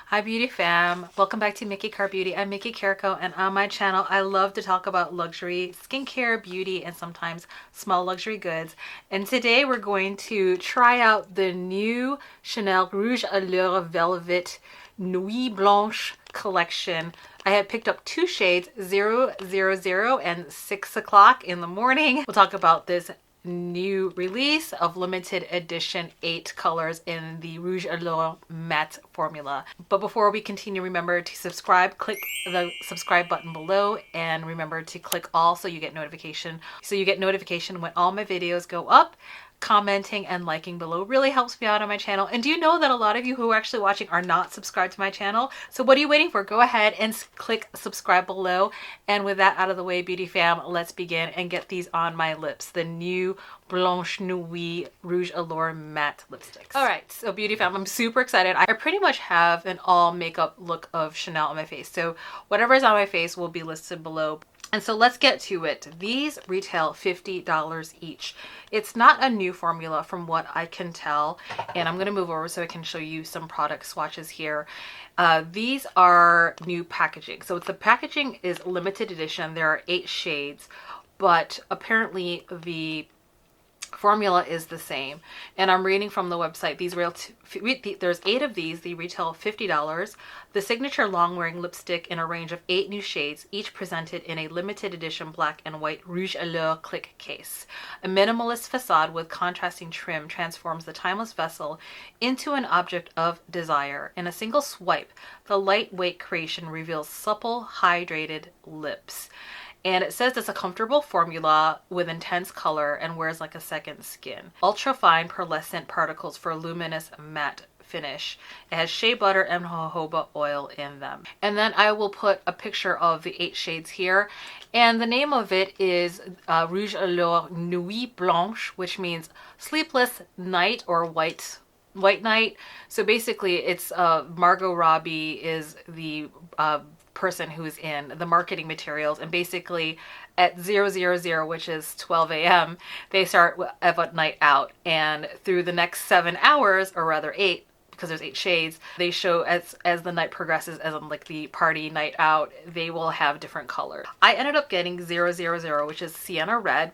Hi beauty fam, welcome back to MikiCarrBeauty. I'm Miki Carrico, and on my channel I love to talk about luxury, skincare, beauty, and sometimes small luxury goods. And today we're going to try out the new Chanel Rouge Allure Velvet Nuit Blanche collection. I had picked up two shades, 000 and 6 o'clock in the morning. We'll talk about this new release of limited edition 8 colors in the Rouge Allure matte formula. But before we continue, remember to subscribe. Click the subscribe button below and remember to click all so you get notification. So you get notification when all my videos go up. Commenting and liking below really helps me out on my channel. And do you know that a lot of you who are actually watching are not subscribed to my channel? So what are you waiting for? Go ahead and click subscribe below. And with that out of the way, beauty fam, let's begin and get these on my lips. The new Blanche Nuit Rouge Allure matte lipsticks. All right, so beauty fam, I'm super excited. I pretty much have an all makeup look of Chanel on my face. So whatever is on my face will be listed below. And so let's get to it. These retail $50 each. It's not a new formula from what I can tell. And I'm going to move over so I can show you some product swatches here. These are new packaging. So the packaging is limited edition. There are 8 shades, but apparently the formula is the same. And I'm reading from the website, there's 8 of these. They retail $50. The signature long wearing lipstick in a range of 8 new shades, each presented in a limited edition black and white Rouge Allure click case. A minimalist facade with contrasting trim transforms the timeless vessel into an object of desire. In a single swipe, the lightweight creation reveals supple, hydrated lips. And it says it's a comfortable formula with intense color and wears like a second skin. Ultra fine pearlescent particles for a luminous matte finish. It has shea butter and jojoba oil in them. And then I will put a picture of the 8 shades here. And the name of it is Rouge Allure Nuit Blanche, which means sleepless night or white night. So basically it's Margot Robbie is the person who's in the marketing materials, and basically at 000, which is 12 a.m., they start of a night out, and through the next 7 hours, or rather 8, because there's 8 shades, they show as the night progresses, as in like the party night out, they will have different colors. I ended up getting 000, which is Sienna Red,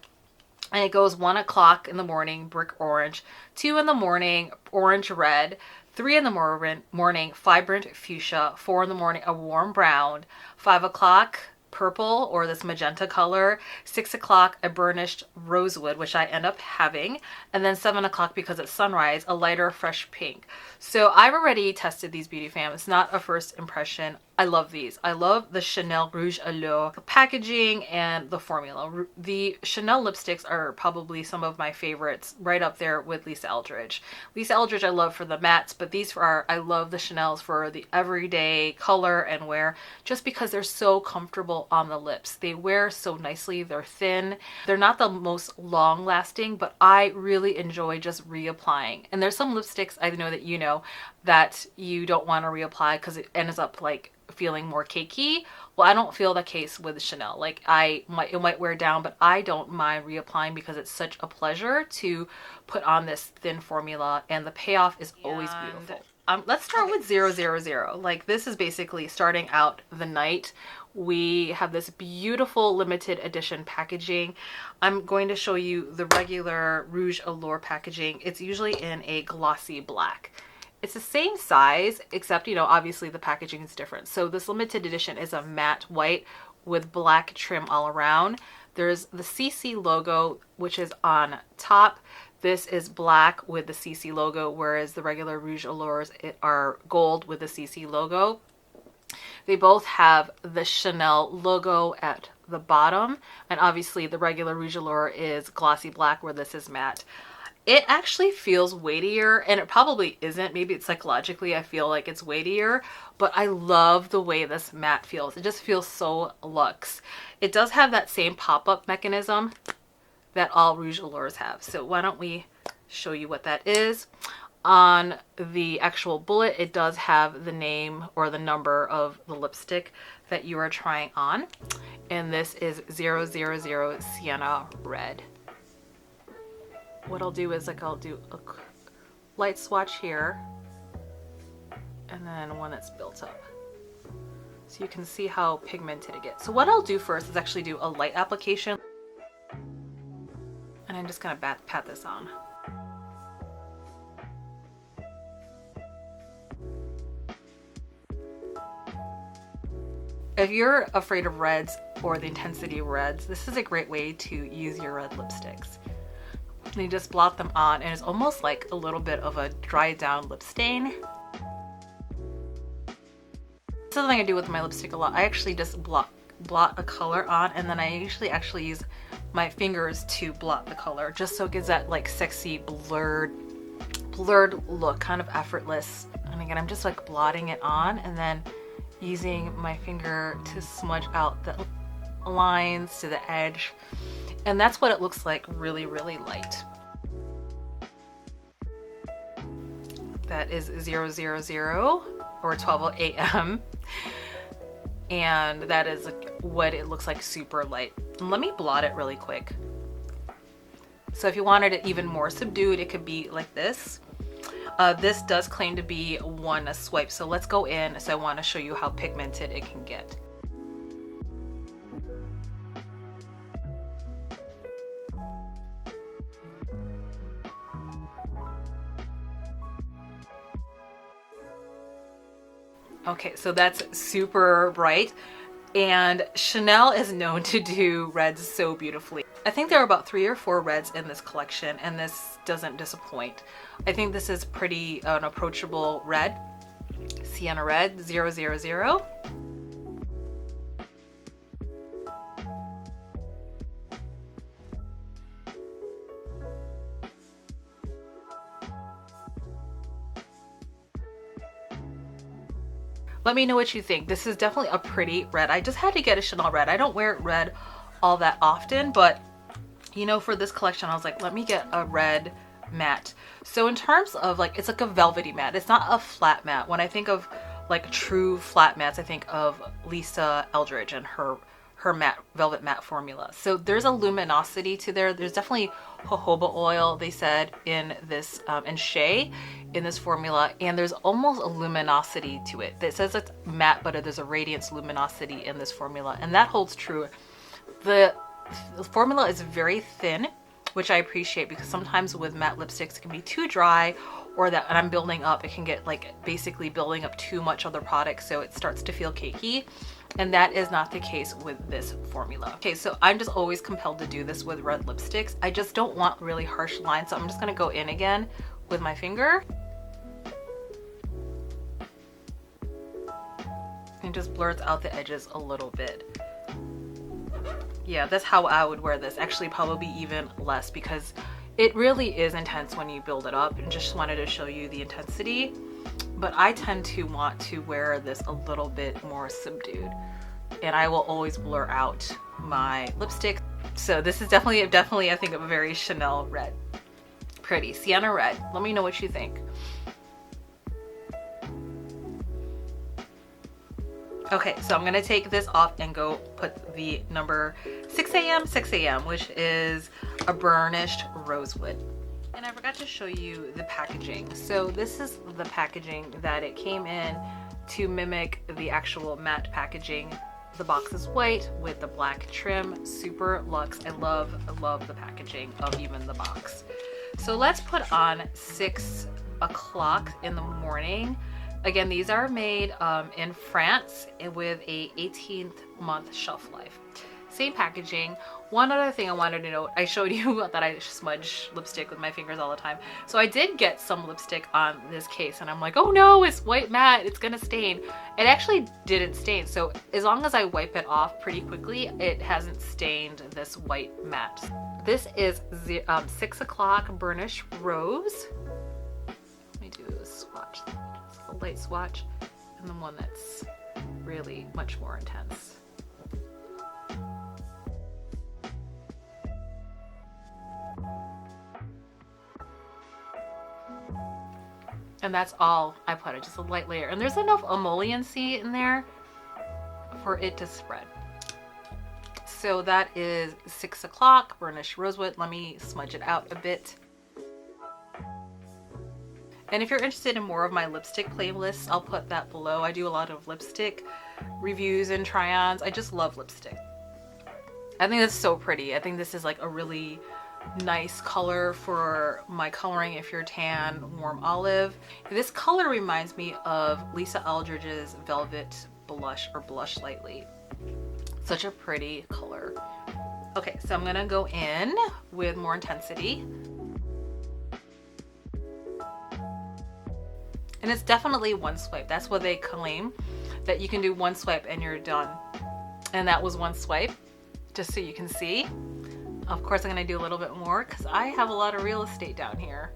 and it goes 1 o'clock in the morning, brick orange, 2 in the morning, orange red, 3 in the morning, vibrant fuchsia, 4 in the morning, a warm brown, 5 o'clock, purple or this magenta color, 6 o'clock, a burnished rosewood, which I end up having, and then 7 o'clock, because it's sunrise, a lighter fresh pink. So I've already tested these, beauty fam. It's not a first impression. I love these. I love the Chanel Rouge Allure, the packaging and the formula. The Chanel lipsticks are probably some of my favorites, right up there with Lisa Eldridge. Lisa Eldridge I love for the mattes, but these I love the Chanels for the everyday color and wear, just because they're so comfortable on the lips. They wear so nicely. They're thin. They're not the most long lasting, but I really enjoy just reapplying. And there's some lipsticks, I know that you know, that you don't want to reapply because it ends up like feeling more cakey. Well, I don't feel the case with Chanel. Like it might wear down, but I don't mind reapplying because it's such a pleasure to put on this thin formula, and the payoff is always beautiful. Let's start with 000. Like, this is basically starting out the night. We have this beautiful limited edition packaging. I'm going to show you the regular Rouge Allure packaging. It's usually in a glossy black. It's the same size, except, you know, obviously the packaging is different. So this limited edition is a matte white with black trim all around. There's the CC logo, which is on top. This is black with the CC logo, whereas the regular Rouge Allures are gold with the CC logo. They both have the Chanel logo at the bottom, and obviously the regular Rouge Allure is glossy black, where this is matte. It actually feels weightier, and it probably isn't. Maybe it's psychologically I feel like it's weightier, but I love the way this matte feels. It just feels so luxe. It does have that same pop-up mechanism that all Rouge Allures have. So why don't we show you what that is. On the actual bullet, it does have the name or the number of the lipstick that you are trying on. And this is 000 Sienna Red. What I'll do is I'll do a light swatch here and then one that's built up. So you can see how pigmented it gets. So what I'll do first is actually do a light application. And I'm just gonna pat this on. If you're afraid of reds or the intensity of reds, this is a great way to use your red lipsticks. And you just blot them on, and it's almost like a little bit of a dried down lip stain. Something I do with my lipstick a lot. I actually just blot a color on, and then I usually actually use my fingers to blot the color, just so it gives that like sexy blurred look, kind of effortless. And again, I'm just like blotting it on and then using my finger to smudge out the lines to the edge. And that's what it looks like, really, really light. That is 000 or 12 a.m. And that is what it looks like, super light. And let me blot it really quick. So if you wanted it even more subdued, it could be like this. This does claim to be one swipe, so let's go in. So I want to show you how pigmented it can get. Okay, so that's super bright, and Chanel is known to do reds so beautifully. I think there are about 3 or 4 reds in this collection, and this doesn't disappoint. I think this is pretty an approachable red. Sienna Red 000. Let me know what you think. This is definitely a pretty red. I just had to get a Chanel red. I don't wear red all that often, but you know, for this collection, I was like, let me get a red matte. So in terms of like, it's like a velvety matte. It's not a flat matte. When I think of like true flat mattes, I think of Lisa Eldridge and her matte, velvet matte formula. So there's a luminosity to there. There's definitely jojoba oil, they said, in this, and shea in this formula. And there's almost a luminosity to it. It says it's matte, but there's a radiance luminosity in this formula. And that holds true. The formula is very thin, which I appreciate, because sometimes with matte lipsticks it can be too dry, or that and I'm building up, it can get like basically building up too much of the product, so it starts to feel cakey. And that is not the case with this formula. Okay, so I'm just always compelled to do this with red lipsticks. I just don't want really harsh lines, so I'm just gonna go in again with my finger and just blurs out the edges a little bit. Yeah, that's how I would wear this. Actually, probably even less, because it really is intense when you build it up, and just wanted to show you the intensity. But I tend to want to wear this a little bit more subdued, and I will always blur out my lipstick. So this is definitely I think, a very Chanel red. Pretty. Sienna Red. Let me know what you think. Okay, so I'm gonna take this off and go put the number 6 a.m., which is a burnished Rosewood. And I forgot to show you the packaging. So this is the packaging that it came in to mimic the actual matte packaging. The box is white with the black trim, super luxe. I love the packaging of even the box. So let's put on 6 o'clock in the morning. Again, these are made in France with a 18th month shelf life. Same packaging. One other thing I wanted to note, I showed you that I smudge lipstick with my fingers all the time. So I did get some lipstick on this case, and I'm like, oh no, it's white matte, it's gonna stain. It actually didn't stain. So as long as I wipe it off pretty quickly, it hasn't stained this white matte. This is 6 o'clock Burnished Rose. Let me do a swatch. A light swatch, and the one that's really much more intense. And that's all I put, just a light layer. And there's enough emolliency in there for it to spread. So that is 6 o'clock Burnished Rosewood. Let me smudge it out a bit. And if you're interested in more of my lipstick playlists, I'll put that below. I do a lot of lipstick reviews and try-ons. I just love lipstick. I think that's so pretty. I think this is like a really nice color for my coloring if you're tan, warm olive. This color reminds me of Lisa Eldridge's Velvet Blush or Blush Lightly. Such a pretty color. Okay, so I'm gonna go in with more intensity. And it's definitely one swipe. That's what they claim, that you can do one swipe and you're done. And that was one swipe, just so you can see. Of course, I'm gonna do a little bit more because I have a lot of real estate down here.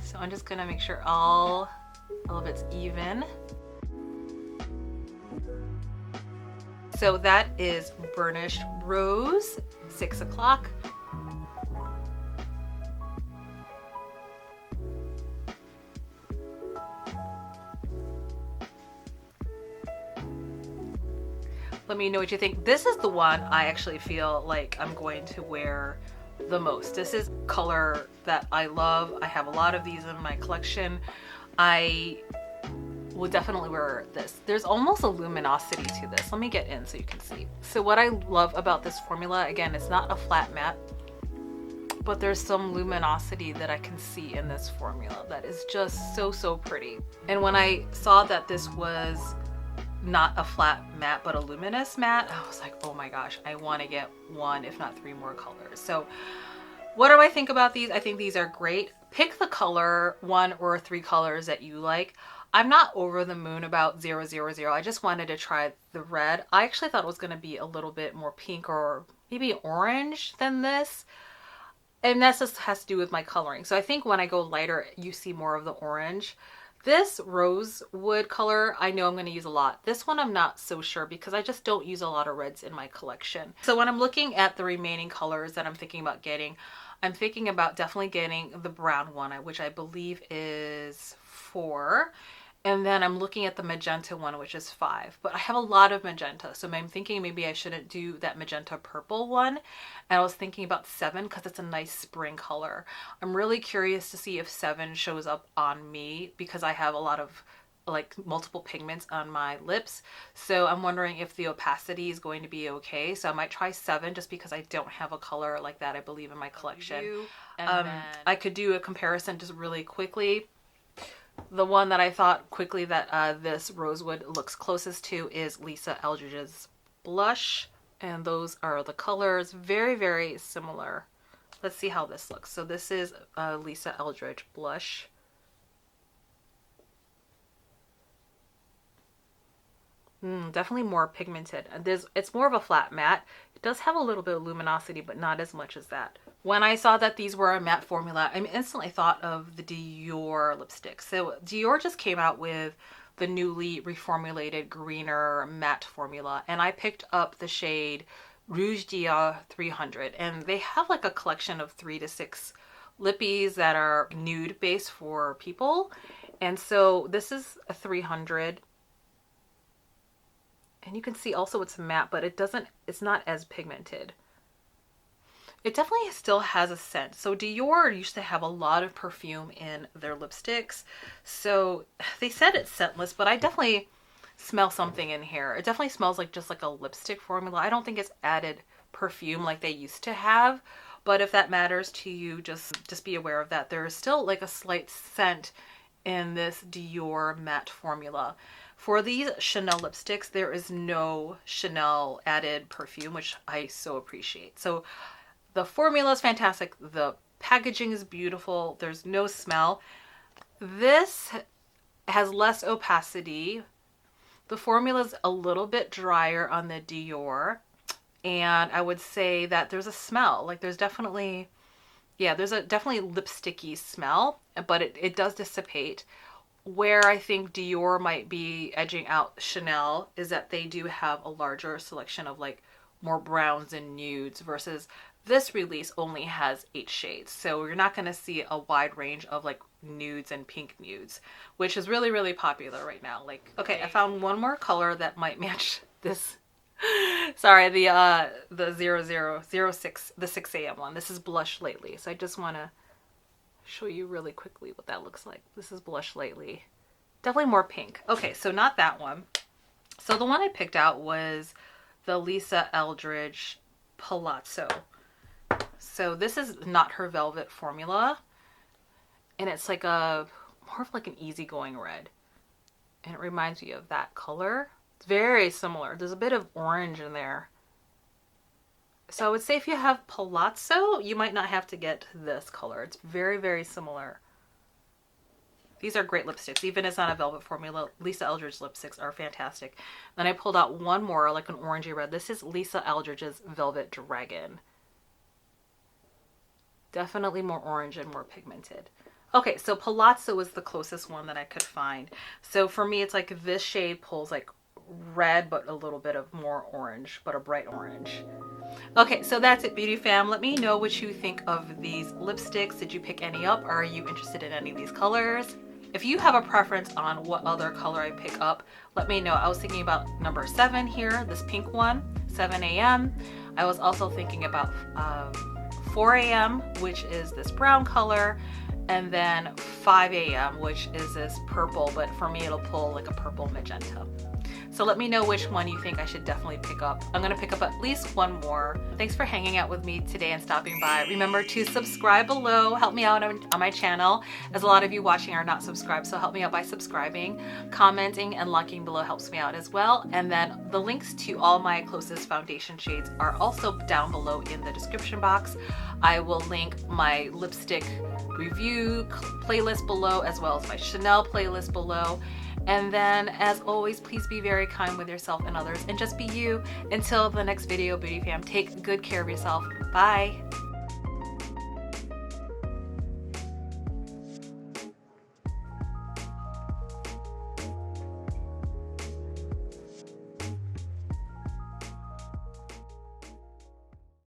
So I'm just gonna make sure all of it's even. So that is Burnished Rose, 6 o'clock. Let me know what you think. This is the one I actually feel like I'm going to wear the most. This is color that I love. I have a lot of these in my collection. I will definitely wear this. There's almost a luminosity to this. Let me get in so you can see. So what I love about this formula, again, it's not a flat matte, but there's some luminosity that I can see in this formula that is just so pretty. And when I saw that this was not a flat matte but a luminous matte, I was like, oh my gosh, I want to get one if not 3 more colors. So what do I think about these? I think these are great. Pick the color, 1 or 3 colors that you like. I'm not over the moon about 000. I just wanted to try the red. I actually thought it was going to be a little bit more pink or maybe orange than this, and that just has to do with my coloring. So I think when I go lighter you see more of the orange. This Rosewood color, I know I'm going to use a lot. This one I'm not so sure because I just don't use a lot of reds in my collection. So when I'm looking at the remaining colors that I'm thinking about getting, I'm thinking about definitely getting the brown one, which I believe is 4. And then I'm looking at the magenta one, which is 5. But I have a lot of magenta, so I'm thinking maybe I shouldn't do that magenta purple one. And I was thinking about 7 because it's a nice spring color. I'm really curious to see if 7 shows up on me because I have a lot of like multiple pigments on my lips. So I'm wondering if the opacity is going to be okay. So I might try 7 just because I don't have a color like that, I believe, in my collection. I could do a comparison just really quickly. The one that I thought quickly that this Rosewood looks closest to is Lisa Eldridge's Blush. And those are the colors. Very similar. Let's see how this looks. So this is Lisa Eldridge Blush. Definitely more pigmented. It's more of a flat matte. It does have a little bit of luminosity, but not as much as that. When I saw that these were a matte formula, I instantly thought of the Dior lipstick. So Dior just came out with the newly reformulated greener matte formula, and I picked up the shade Rouge Allure 300, and they have like a collection of 3 to 6 lippies that are nude base for people. And so this is a 300. And you can see also it's matte, but it's not as pigmented. It definitely still has a scent. So Dior used to have a lot of perfume in their lipsticks. So they said it's scentless, but I definitely smell something in here. It definitely smells like just like a lipstick formula. I don't think it's added perfume like they used to have. But if that matters to you, just be aware of that. There is still like a slight scent in this Dior matte formula. For these Chanel lipsticks, there is no Chanel added perfume, which I so appreciate. So the formula is fantastic. The packaging is beautiful. There's no smell. This has less opacity. The formula is a little bit drier on the Dior. And I would say that there's a smell. Like there's definitely, there's a definitely lipsticky smell, but it does dissipate. Where I think Dior might be edging out Chanel is that they do have a larger selection of like more browns and nudes versus this release only has 8 shades. So you're not going to see a wide range of like nudes and pink nudes, which is really popular right now. Like, okay, I found one more color that might match this. Sorry, the 0006, the 6 a.m. one. This is Blush Lately. So I just want to show you really quickly what that looks like. This is Blush Lightly. Definitely more pink. Okay, so not that one. So the one I picked out was the Lisa Eldridge Palazzo. So this is not her velvet formula, and it's like a more of like an easygoing red, and it reminds me of that color. It's very similar. There's a bit of orange in there. So I would say if you have Palazzo, you might not have to get this color. It's very, very similar. These are great lipsticks. Even if it's not a velvet formula, Lisa Eldridge lipsticks are fantastic. Then I pulled out one more, like an orangey red. This is Lisa Eldridge's Velvet Dragon. Definitely more orange and more pigmented. Okay, so Palazzo is the closest one that I could find. So for me, it's like this shade pulls like red, but a little bit of more orange, but a bright orange. Okay, so that's it, beauty fam. Let me know what you think of these lipsticks. Did you pick any up? Are you interested in any of these colors? If you have a preference on what other color I pick up, let me know. I was thinking about number 7 here, this pink one, 7 a.m. I was also thinking about 4 a.m., which is this brown color, and then 5 a.m., which is this purple, but for me it'll pull like a purple magenta. So let me know which one you think I should definitely pick up. I'm gonna pick up at least one more. Thanks for hanging out with me today and stopping by. Remember to subscribe below. Help me out on my channel, as a lot of you watching are not subscribed, so help me out by subscribing. Commenting and liking below helps me out as well. And then the links to all my closest foundation shades are also down below in the description box. I will link my lipstick review playlist below, as well as my Chanel playlist below. And then, as always, please be very kind with yourself and others, and just be you. Until the next video, beauty fam, take good care of yourself. Bye.